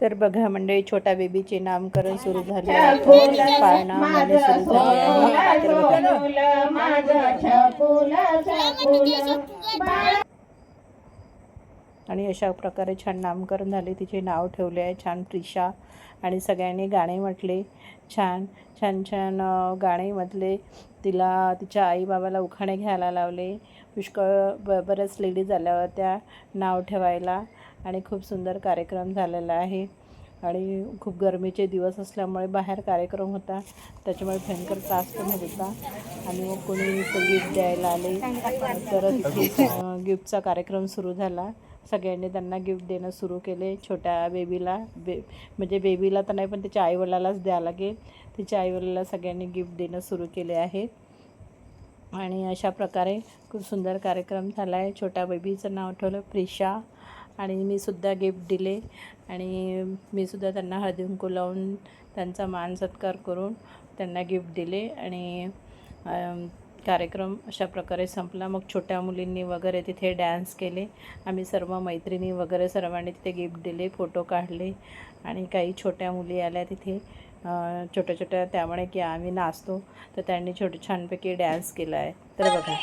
तर बघा मंडळी, छोट्या बेबीचे नामकरण सुरू झाले आहे, पाळणा म्हणणे सुरू झाले आहे. तर बघा, आणि अशा प्रकारे छान नामकरण झाले, तिचे नाव ठेवले आहे छान प्रिशा. आणि सगळ्यांनी गाणे म्हटले, छान छान छान गाणे म्हटले. तिला तिच्या आई बाबाला उखाणे घ्यायला लावले. पुष्कळ बऱ्याच लेडीज आल्या होत्या नाव ठेवायला आणि खूप सुंदर कार्यक्रम झालेला आहे. आणि खूप गरमीचे दिवस असल्यामुळे बाहेर कार्यक्रम होता, त्याच्यामुळे भयंकर त्रास पण होत होता. आणि मग कोणी गिफ्ट द्यायला आले, तर तिथे गिफ्टचा कार्यक्रम सुरू झाला. सगळ्यांनी त्यांना गिफ्ट देणं सुरू केले. छोट्या बेबीला म्हणजे बेबीला तर नाही, पण तिच्या आईवडिलालाच द्यावं लागेल. तिच्या आईवडिलाला सगळ्यांनी गिफ्ट देणं सुरू केले आहे. आणि अशा प्रकारे खूप सुंदर कार्यक्रम झाला आहे. छोट्या बेबीचं नाव ठेवलं प्रिशा. आणि मीसुद्धा गिफ्ट दिले आणि मीसुद्धा त्यांना हळदी कुंकू लावून त्यांचा मान सत्कार करून त्यांना गिफ्ट दिले. आणि कार्यक्रम अशा प्रकारे संपला. मग छोट्या मुलींनी वगैरे तिथे डॅन्स केले. आम्ही सर्व मैत्रिणी वगैरे सर्वांनी तिथे गिफ्ट दिले, फोटो काढले. आणि काही छोट्या मुली आल्या तिथे छोट्या छोट्या, त्यामुळे की आम्ही नाचतो, तर त्यांनी छानपैकी डॅन्स केला आहे. तर बघा.